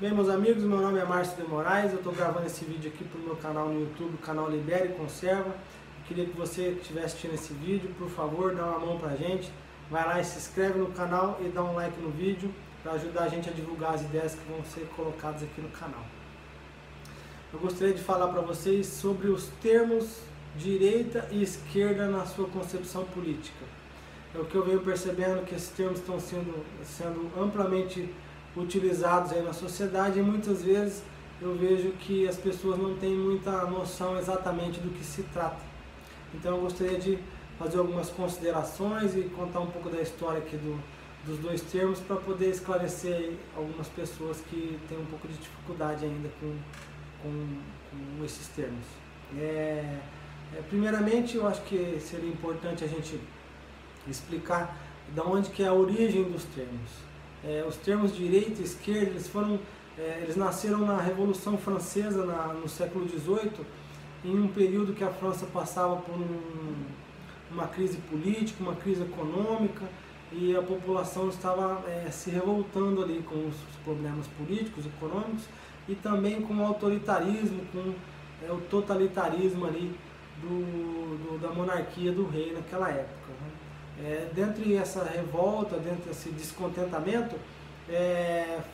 Bem, meus amigos, meu nome é Márcio de Moraes, eu estou gravando esse vídeo aqui para o meu canal no YouTube, o canal Libera e Conserva. Eu queria que você que estiver assistindo esse vídeo, por favor, dá uma mão pra gente, vai lá e se inscreve no canal e dá um like no vídeo para ajudar a gente a divulgar as ideias que vão ser colocadas aqui no canal. Eu gostaria de falar para vocês sobre os termos direita e esquerda na sua concepção política. É o que eu venho percebendo, que esses termos estão sendo amplamente utilizados aí na sociedade, e muitas vezes eu vejo que as pessoas não têm muita noção exatamente do que se trata. Então eu gostaria de fazer algumas considerações e contar um pouco da história aqui dos dois termos, para poder esclarecer aí algumas pessoas que têm um pouco de dificuldade ainda com esses termos. Primeiramente, eu acho que seria importante a gente explicar de onde que é a origem dos termos. Os termos direita e esquerda, eles nasceram na Revolução Francesa no século XVIII, em um período que a França passava por uma crise política, uma crise econômica, e a população estava se revoltando ali com os problemas políticos, econômicos, e também com o autoritarismo, com o totalitarismo ali da monarquia do rei naquela época, né? Dentro dessa revolta, dentro desse descontentamento,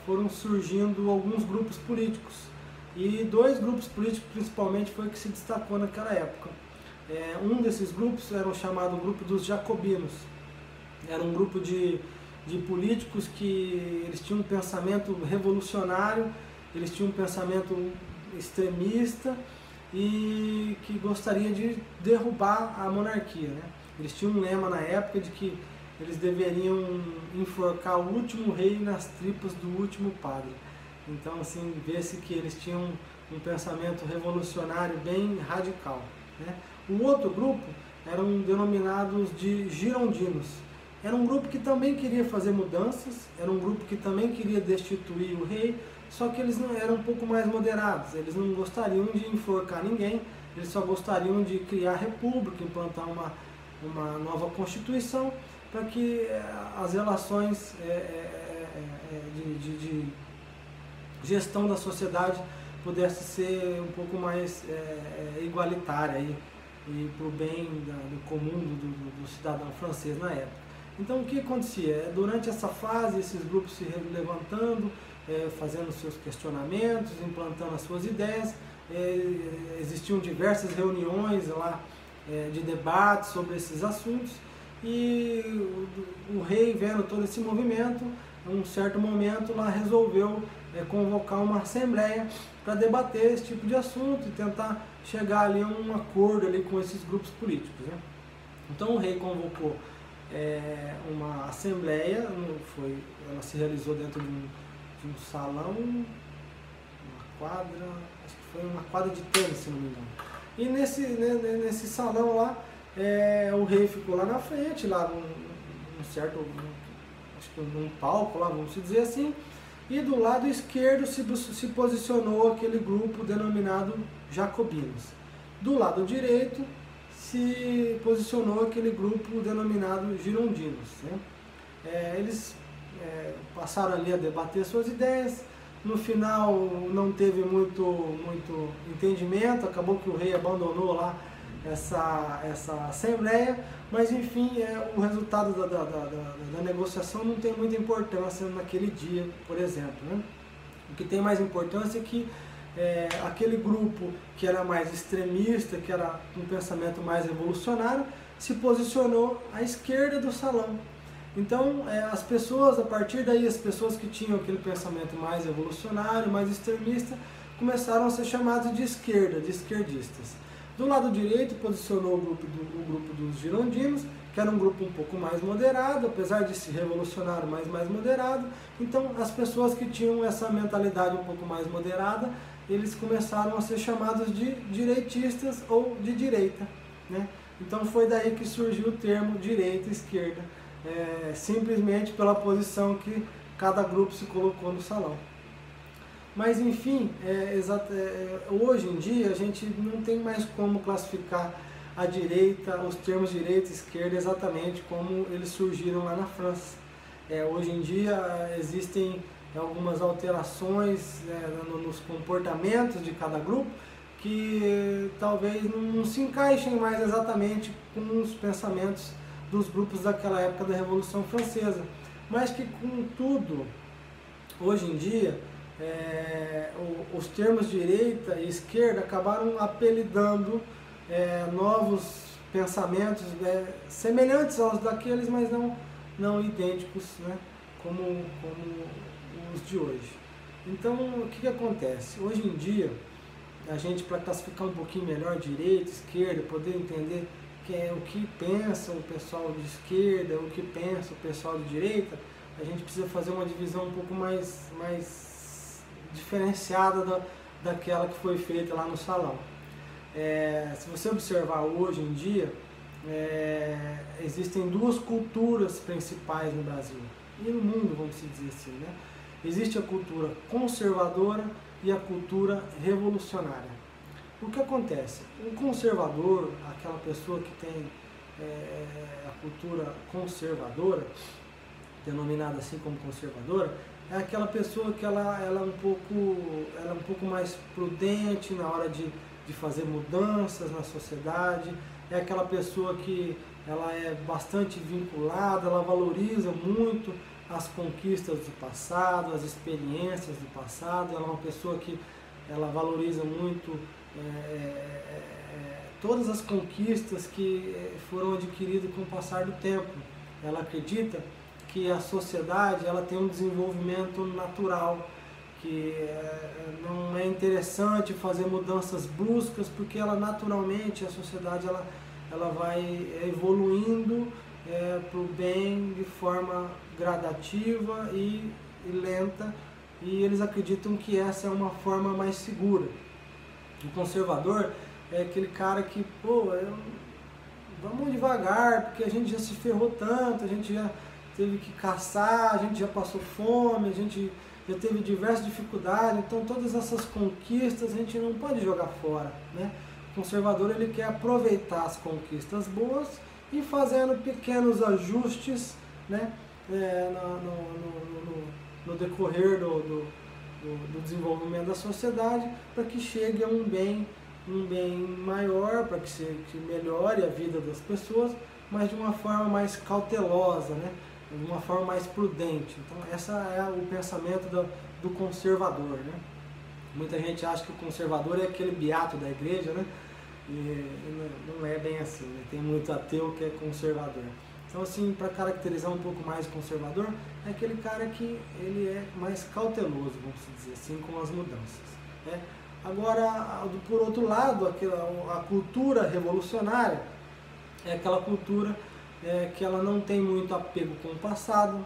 foram surgindo alguns grupos políticos, e dois grupos políticos principalmente foi que se destacou naquela época. Um desses grupos era o chamado grupo dos jacobinos. Era um grupo de políticos que eles tinham um pensamento revolucionário, eles tinham um pensamento extremista e que gostaria de derrubar a monarquia, né? Eles tinham um lema na época de que eles deveriam enforcar o último rei nas tripas do último padre. Então, assim, vê-se que eles tinham um pensamento revolucionário bem radical, né? O outro grupo eram denominados de girondinos. Era um grupo que também queria fazer mudanças, era um grupo que também queria destituir o rei, só que eles não eram um pouco mais moderados. Eles não gostariam de enforcar ninguém, eles só gostariam de criar república, implantar uma nova Constituição, para que as relações de gestão da sociedade pudesse ser um pouco mais igualitária e para o bem do comum do cidadão francês na época. Então o que acontecia? Durante essa fase, esses grupos se levantando, fazendo seus questionamentos, implantando as suas ideias, existiam diversas reuniões lá de debate sobre esses assuntos, e o rei, vendo todo esse movimento, em um certo momento lá resolveu convocar uma assembleia para debater esse tipo de assunto e tentar chegar ali a um acordo ali com esses grupos políticos, né? Então o rei convocou uma assembleia, ela se realizou dentro de um salão, uma quadra, acho que foi uma quadra de tênis, se não me engano. E nesse salão lá, o rei ficou lá na frente, lá acho que num palco lá, vamos dizer assim, e do lado esquerdo se posicionou aquele grupo denominado jacobinos. Do lado direito se posicionou aquele grupo denominado girondinos, né? Eles passaram ali a debater suas ideias. No final não teve muito entendimento, acabou que o rei abandonou lá essa assembleia, mas enfim, o resultado da negociação não tem muita importância naquele dia, por exemplo, né? O que tem mais importância é que aquele grupo que era mais extremista, que era um pensamento mais revolucionário, se posicionou à esquerda do salão. Então, as pessoas, a partir daí, as pessoas que tinham aquele pensamento mais revolucionário, mais extremista, começaram a ser chamadas de esquerda, de esquerdistas. Do lado direito, posicionou o grupo dos girondinos, que era um grupo um pouco mais moderado, apesar de ser revolucionário, mas mais moderado. Então, as pessoas que tinham essa mentalidade um pouco mais moderada, eles começaram a ser chamados de direitistas ou de direita, né? Então, foi daí que surgiu o termo direita e esquerda. Simplesmente pela posição que cada grupo se colocou no salão. Mas enfim, hoje em dia a gente não tem mais como classificar a direita, os termos direita e esquerda exatamente como eles surgiram lá na França. Hoje em dia existem algumas alterações nos comportamentos de cada grupo, que talvez não se encaixem mais exatamente com os pensamentos dos grupos daquela época da Revolução Francesa, mas que, contudo, hoje em dia, os termos direita e esquerda acabaram apelidando novos pensamentos semelhantes aos daqueles, mas não idênticos, né, como os de hoje. Então, o que acontece? Hoje em dia, a gente, para classificar um pouquinho melhor direita, esquerda, poder entender o que pensa o pessoal de esquerda, o que pensa o pessoal de direita, a gente precisa fazer uma divisão um pouco mais diferenciada daquela que foi feita lá no salão. Se você observar hoje em dia, existem duas culturas principais no Brasil e no mundo, vamos dizer assim, né? Existe a cultura conservadora e a cultura revolucionária. O que acontece? Um conservador, aquela pessoa que tem a cultura conservadora, denominada assim como conservadora, é aquela pessoa que ela é um pouco mais prudente na hora de fazer mudanças na sociedade, é aquela pessoa que ela é bastante vinculada, ela valoriza muito as conquistas do passado, as experiências do passado, ela é uma pessoa que ela valoriza muito todas as conquistas que foram adquiridas com o passar do tempo. Ela acredita que a sociedade ela tem um desenvolvimento natural, que não é interessante fazer mudanças bruscas, porque ela naturalmente, a sociedade ela vai evoluindo para o bem de forma gradativa e lenta, e eles acreditam que essa é uma forma mais segura. O conservador é aquele cara que, vamos devagar, porque a gente já se ferrou tanto, a gente já teve que caçar, a gente já passou fome, a gente já teve diversas dificuldades, então todas essas conquistas a gente não pode jogar fora, né? O conservador ele quer aproveitar as conquistas boas e fazendo pequenos ajustes, né, no decorrer do desenvolvimento da sociedade, para que chegue a um bem maior, para que melhore a vida das pessoas, mas de uma forma mais cautelosa, né? De uma forma mais prudente. Então, esse é o pensamento do conservador, né? Muita gente acha que o conservador é aquele beato da igreja, né? E não é bem assim, né? Tem muito ateu que é conservador. Então, assim, para caracterizar um pouco mais o conservador, é aquele cara que ele é mais cauteloso, vamos dizer assim, com as mudanças, né? Agora, por outro lado, a cultura revolucionária é aquela cultura que ela não tem muito apego com o passado,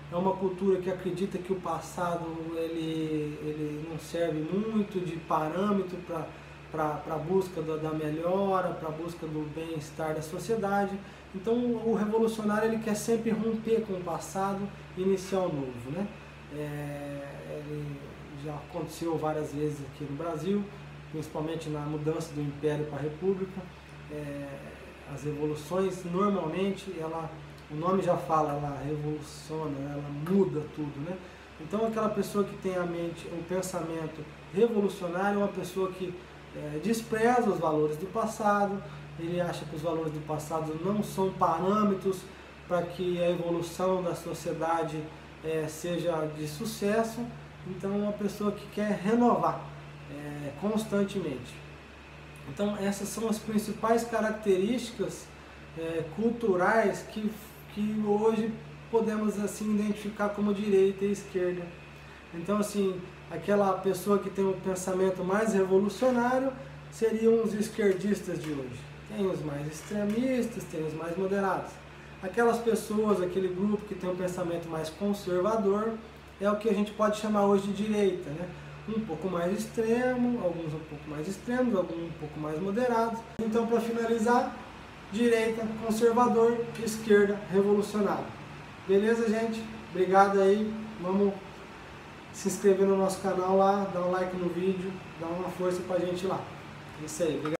é uma cultura que acredita que o passado ele não serve muito de parâmetro para a busca da melhora, para a busca do bem-estar da sociedade. Então o revolucionário ele quer sempre romper com o passado e iniciar o novo, né? Ele já aconteceu várias vezes aqui no Brasil, principalmente na mudança do Império para a República. As revoluções, normalmente, o nome já fala, ela revoluciona, ela muda tudo, né? Então, aquela pessoa que tem a mente, o pensamento revolucionário é uma pessoa que despreza os valores do passado, ele acha que os valores do passado não são parâmetros para que a evolução da sociedade seja de sucesso. Então, é uma pessoa que quer renovar constantemente. Então, essas são as principais características culturais que hoje podemos assim identificar como direita e esquerda. Então, assim, aquela pessoa que tem um pensamento mais revolucionário seriam os esquerdistas de hoje. Tem os mais extremistas, tem os mais moderados. Aquelas pessoas, aquele grupo que tem um pensamento mais conservador, é o que a gente pode chamar hoje de direita, né? Um pouco mais extremo, alguns um pouco mais extremos, alguns um pouco mais moderados. Então, para finalizar, direita, conservador, esquerda, revolucionário. Beleza, gente? Obrigado aí. Vamos se inscrever no nosso canal lá, dar um like no vídeo, dar uma força pra gente lá. É isso aí. Obrigado.